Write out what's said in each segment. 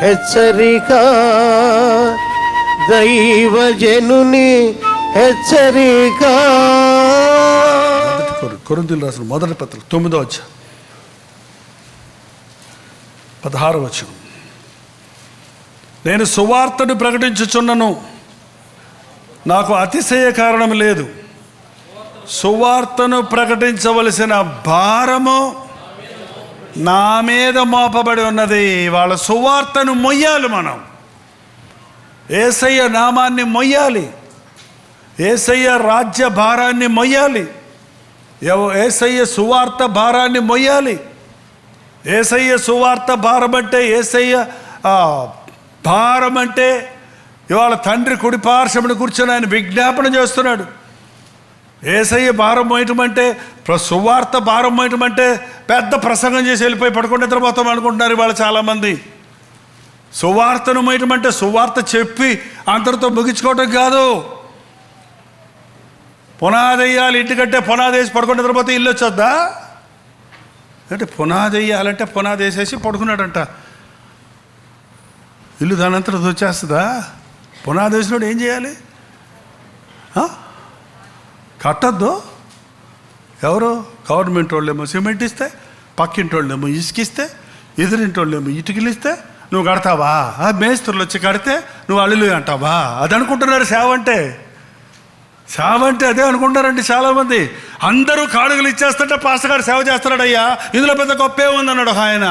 హెచ్చరిక, దైవజనుని హెచ్చరిక. కొరింథీయులకు రాసిన మొదటి పత్రిక 9వ అధ్యాయం 16వ వచనం. నేను సువార్తను ప్రకటించుచున్నను, నాకు అతిశయ కారణం లేదు. సువార్తను ప్రకటించవలసిన భారము నా మీద మోపబడి ఉన్నది. వాళ్ళ సువార్తను మొయ్యాలి. మనం యేసయ్య నామాన్ని మొయ్యాలి. యేసయ్య రాజ్య భారాన్ని మొయ్యాలి. యేసయ్య సువార్త భారాన్ని మొయ్యాలి. యేసయ్య సువార్త భారం అంటే, యేసయ్య భారం అంటే ఇవాళ తండ్రి కుడి పార్శ్వమున కూర్చొని ఆయన విజ్ఞాపన చేస్తున్నాడు. యేసయ్య భారం మోయటం అంటే, సువార్త భారం మోయటం అంటే పెద్ద ప్రసంగం చేసి వెళ్ళిపోయి పడుకుని నిద్రపోతాం అనుకుంటున్నారు ఇవాళ చాలామంది. సువార్తను మోయటం అంటే సువార్త చెప్పి అందరితో ముగించుకోవటం కాదు. పునాది వేయాలి. ఇంటికంటే పునాది వేసి పడుకుని నిద్రపోతే ఇల్లు వచ్చొద్దా? అంటే పునాది వేయాలంటే పునాది వేసేసి పడుకున్నాడంట. ఇల్లు దానంతట వచ్చేస్తుందా? పునాది వేసినోడు ఏం చేయాలి? కట్టద్దు. ఎవరు? గవర్నమెంట్ వాళ్ళేమో సిమెంట్ ఇస్తే, పక్కింటి వాళ్ళేమో ఇసుకిస్తే, ఎదురింటి వాళ్ళేమో ఇటుకలు ఇస్తే నువ్వు కడతావా? మేస్త్రులు వచ్చి కడితే నువ్వు అల్లులు అంటావా? అది అనుకుంటున్నారు సేవ అంటే. సేవ అంటే అదే అనుకుంటారండి చాలామంది. అందరూ కానుకలు ఇచ్చేస్తుంటే పాస్టర్ గారు సేవ చేస్తున్నాడయ్యా, ఇందులో పెద్ద గొప్పే ఉందన్నాడు ఆయన.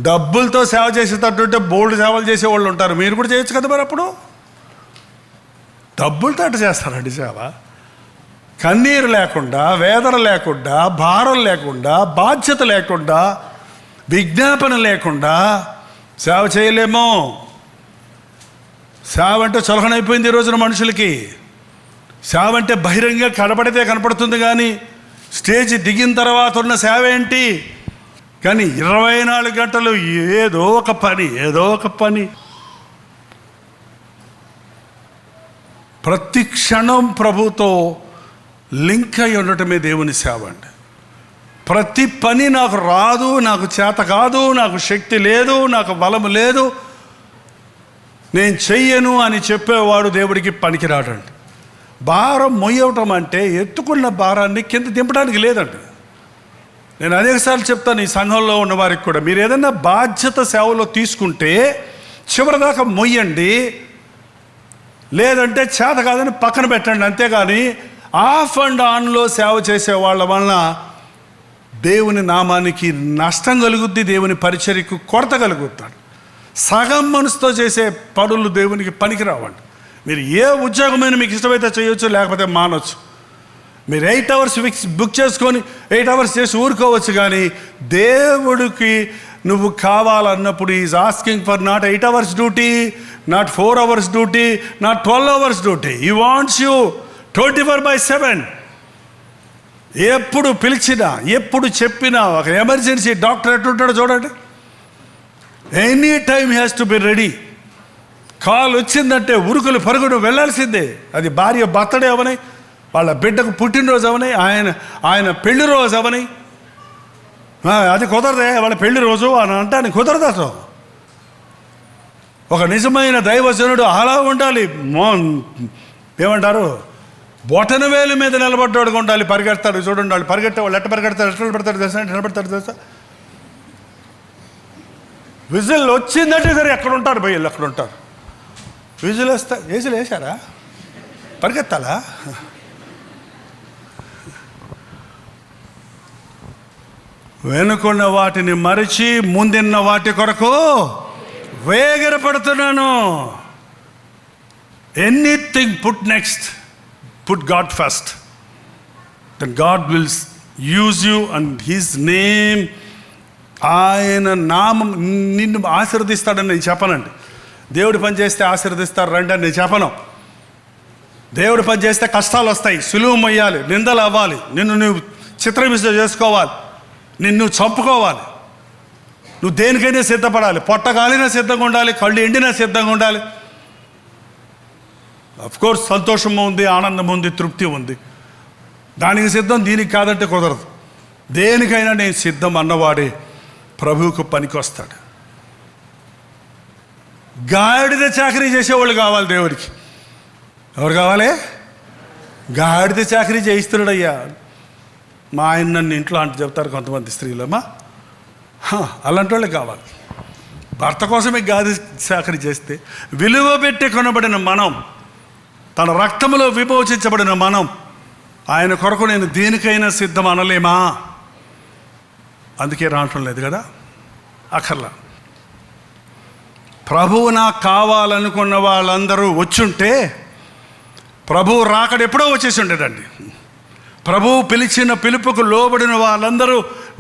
డబ్బులతో సేవ చేసేటట్టుంటే బోల్డ్ సేవలు చేసేవాళ్ళు ఉంటారు. మీరు కూడా చేయొచ్చు కదా మరి. అప్పుడు డబ్బులతో అట్ట చేస్తారండి సేవ. కన్నీరు లేకుండా, వేదన లేకుండా, భారం లేకుండా, బాధ్యత లేకుండా, విజ్ఞాపన లేకుండా సేవ చేయలేమో. సేవ అంటే చులకనైపోయింది ఈ రోజున మనుషులకి. సేవ అంటే బహిరంగ కనపడితే కనపడుతుంది కానీ స్టేజ్ దిగిన తర్వాత ఉన్న సేవ ఏంటి? కానీ 24 గంటలు ఏదో ఒక పని. ప్రతి క్షణం ప్రభుతో లింక్ అయి ఉండటమే దేవుని సేవ అండి. ప్రతి పని నాకు రాదు, నాకు చేత కాదు, నాకు శక్తి లేదు, నాకు బలము లేదు, నేను చెయ్యను అని చెప్పేవాడు దేవుడికి పనికిరాడండి. భారం మొయ్యవటం అంటే ఎత్తుకున్న భారాన్ని కింద దింపడానికి లేదండి. నేను అనేకసార్లు చెప్తాను ఈ సంఘంలో ఉన్న వారికి కూడా, మీరు ఏదైనా బాధ్యత సేవలో తీసుకుంటే చివరిదాకా మొయ్యండి, లేదంటే చేత కాదని పక్కన పెట్టండి. అంతేగాని ఆఫ్ అండ్ ఆన్లో సేవ చేసే వాళ్ళ వలన దేవుని నామానికి నష్టం కలుగుద్ది, దేవుని పరిచర్యకు కొరత కలుగుతాడు. సగం మనసుతో చేసే పనులు దేవునికి పనికిరావండి. మీరు ఏ ఉద్యోగమైనా మీకు ఇష్టమైతే చేయొచ్చు, లేకపోతే మానవచ్చు. మీరు 8 hours బుక్ చేసుకొని 8 hours చేసి ఊరుకోవచ్చు. కానీ దేవుడికి నువ్వు కావాలన్నప్పుడు is asking for not 8 hours duty, not 4 hours duty, not 12 hours duty. He wants you 24/7. ఎప్పుడు పిలిచినా, ఎప్పుడు చెప్పినా, ఒక ఎమర్జెన్సీ డాక్టర్ ఎట్లుంటాడో చూడండి. Any time has to be ready. Call వచ్చిందంటే ఉరుకులు పరుగును వెళ్ళాల్సిందే. అది భార్య బర్త్డే అవని, వాళ్ళ బిడ్డకు పుట్టినరోజు అవని, ఆయన పెళ్లి రోజు అవని. అది కుదరదే, వాళ్ళ పెళ్లి రోజు అని అంటే కుదరదు అసలు. ఒక నిజమైన దైవజనుడు అలా ఉండాలి. ఏమంటారు, బొటన వేలు మీద నిలబడ్డాడుగా ఉండాలి. పరిగెడతాడు చూడండి. వాళ్ళు పరిగెట్టే వాళ్ళు ఎట్ట నిలబడతాడు తెలుసా? విజిల్ వచ్చిందంటే సరే ఎక్కడ ఉంటారు భయ్యలు, అక్కడ ఉంటారు. విజిల్ వేసారా పరిగెత్తాలా? వెనుకున్న వాటిని మరిచి ముందున్న వాటి కొరకు వేగిరపడుతున్నాను. Anything put next, put God first, then God will use you and his name. ఆయన నామం నిన్ను ఆశీర్వదిస్తాడని నేను చెప్పనండి. దేవుడు పని చేస్తే ఆశీర్వదిస్తారు రండి అని నేను చెప్పను. దేవుడు పని చేస్తే కష్టాలు వస్తాయి, సులువు మొయ్యాలి, నిందలు అవ్వాలి, నిన్ను నువ్వు చిత్రహింస చేసుకోవాలి, నిన్ను చంపుకోవాలి. నువ్వు దేనికైనా సిద్ధపడాలి. పొట్టగాలినా సిద్ధంగా ఉండాలి, కళ్ళు ఎండినా సిద్ధంగా ఉండాలి. అఫ్కోర్స్ సంతోషం ఉంది, ఆనందం ఉంది, తృప్తి ఉంది. దానికి సిద్ధం, దీనికి కాదంటే కుదరదు. దేనికైనా నేను సిద్ధం అన్నవాడే ప్రభువుకు పనికి వస్తాడు. గాడిద చాకరీ చేసేవాళ్ళు కావాలి దేవుడికి. ఎవరు కావాలి? గాడిద చాకరీ చేయిస్తున్నాడయ్యా. మా ఆయన నన్ను ఇంట్లో అంటే చెప్తారు కొంతమంది స్త్రీలమ్మా, అలాంటి వాళ్ళే కావాలి. భర్త కోసమే గాడిద చాకరీ చేస్తే, విలువ పెట్టి కొనబడిన మనం, తన రక్తంలో విమోచించబడిన మనం, ఆయన కొరకు నేను దేనికైనా సిద్ధం అనలేమా? అందుకే రావటం లేదు కదా. అక్కర్లా. ప్రభువు నాకు కావాలనుకున్న వాళ్ళందరూ వచ్చుంటే ప్రభువు రాకడ ఎప్పుడో వచ్చేసి ఉండేదండి. ప్రభువు పిలిచిన పిలుపుకు లోబడిన వాళ్ళందరూ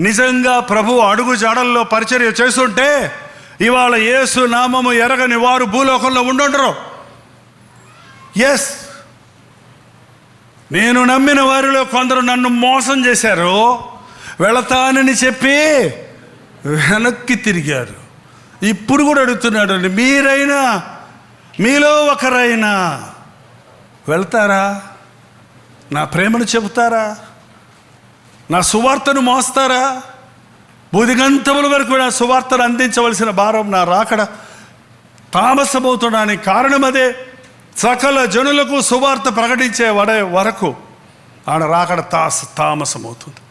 నిజంగా ప్రభువు అడుగు జాడల్లో పరిచర్య చేస్తుంటే ఇవాళ యేసు నామము ఎరగని వారు భూలోకంలో ఉండుండరు. ఎస్, నేను నమ్మిన వారిలో కొందరు నన్ను మోసం చేశారు, వెళతానని చెప్పి వెనక్కి తిరిగారు. ఇప్పుడు కూడా అడుగుతున్నాడు, మీరైనా, మీలో ఒకరైనా వెళ్తారా? నా ప్రేమను చెబుతారా? నా సువార్తను మోస్తారా? బుదిగంతముల వరకు నా సువార్తను అందించవలసిన భారం నా రాకడ తామసమవుతుండడానికి కారణం అదే. సకల జనులకు సువార్త ప్రకటించే వరకు ఆయన రాకడ తామసమవుతుంది.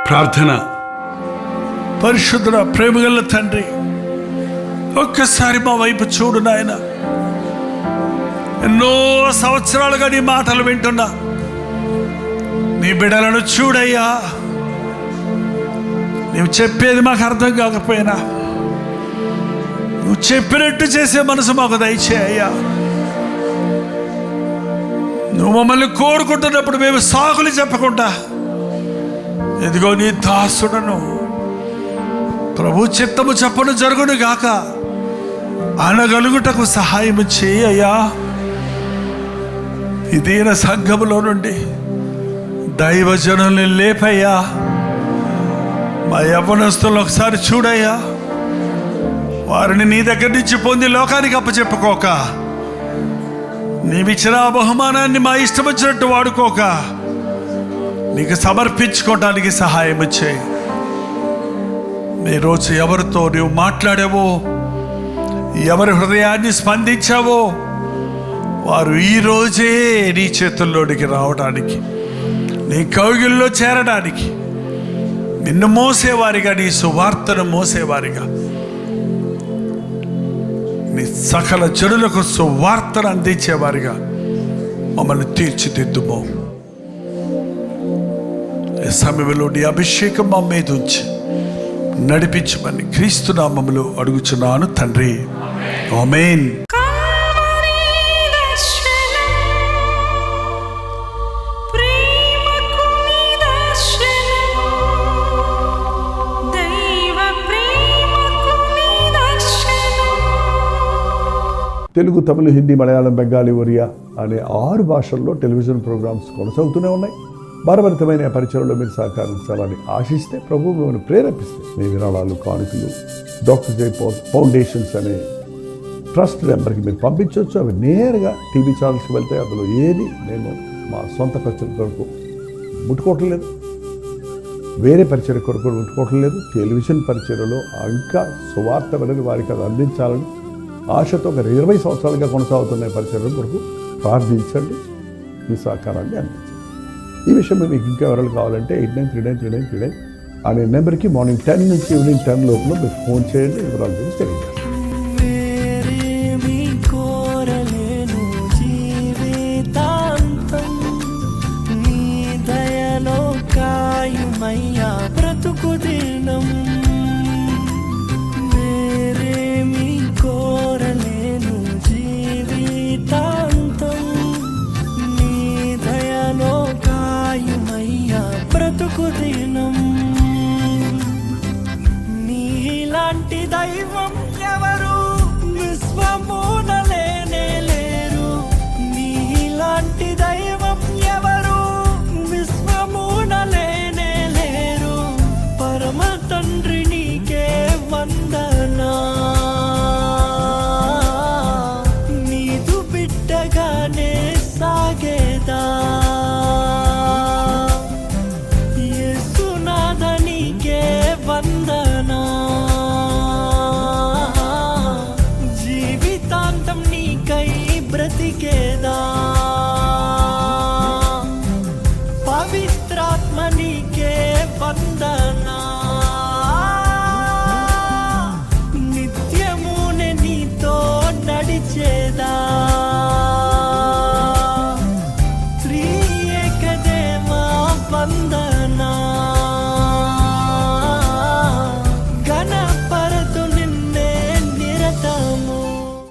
ప్రార్థన. పరిశుద్ధుడ, ప్రేమగల తండ్రి, ఒక్కసారి మా వైపు చూడు నాయన. ఎన్నో సంవత్సరాలుగా నీ మాటలు వింటున్నా. నీ బిడ్డలను చూడయ్యా. నువ్వు చెప్పేది మాకు అర్థం కాకపోయినా నువ్వు చెప్పినట్టు చేసే మనసు మాకు దయచేయ్యా. నువ్వు మమ్మల్ని కోరుకుంటున్నప్పుడు మేము సాకులు చెప్పకుండా, ఇదిగో నీ దాసుడను, ప్రభు చిత్తము చెప్పను జరుగును గాక అనగలుగుటకు సహాయం చేయయ్యా. ఇదేన సంఘములో నుండి దైవజనుల్ని లేపయ్యా. మా యవ్వనస్తులను ఒకసారి చూడయ్యా. వారిని నీ దగ్గర నుంచి పొంది లోకానికి అప్పచెప్పుకోక, నీవిచ్చిన బహుమానాన్ని మా ఇష్టం వచ్చినట్టు వాడుకోక, నీకు సమర్పించుకోవడానికి సహాయం చేయి. ఈరోజు ఎవరితో నువ్వు మాట్లాడావో, ఎవరి హృదయాన్ని స్పందించావో, వారు ఈరోజే నీ చేతుల్లోనికి రావడానికి, నీ కౌగిల్లో చేరడానికి, నిన్ను మోసేవారిగా, నీ సువార్తను మోసేవారిగా, నీ సకల జనులకు సువార్తను అందించేవారిగా మమ్మల్ని తీర్చిదిద్దుమో. ఈ సమయంలో నీ అభిషేకం మా మీద ఉంచి నడిపించమని క్రీస్తు నామములో అడుగుచున్నాను తండ్రి. ఆమేన్. తెలుగు, తమిళ, హిందీ, మలయాళం, బెంగాలీ, ఒరియా అనే 6 భాషల్లో టెలివిజన్ ప్రోగ్రామ్స్ కొనసాగుతూనే ఉన్నాయి. భారభరితమైన పరిచయంలో మీరు సహకరించాలని ఆశిస్తే, ప్రభువు మిమ్మల్ని ప్రేరేపిస్తే మీ విరాళాలు, కానుకలు డాక్టర్ జై ఫౌండేషన్స్ అనే ట్రస్ట్ నెంబర్కి మీరు పంపించవచ్చు. అవి నేరుగా టీవీ ఛానల్స్కి వెళ్తాయి. అందులో ఏది మేము మా సొంత పరిచయం కొరకు ముట్టుకోవటం లేదు, వేరే పరిచయం కొరకు ముట్టుకోవటం లేదు. టెలివిజన్ పరిచయలో ఇంకా సువార్త వినని వారికి అది అందించాలని ఆశతో ఒక 20 సంవత్సరాలుగా కొనసాగుతున్న పరిచయం కొరకు ప్రార్థించండి, మీ సహకారాన్ని అందించండి. ఈ విషయం మీకు ఇంకా ఎవరైనా కావాలంటే 89393939 అనే నెంబర్కి మార్నింగ్ 10 నుంచి ఈవినింగ్ 10 లోపల మీరు ఫోన్ చేయండి. వివరాల గురించి తెలియజేస్తాను. నీలాంటి దైవం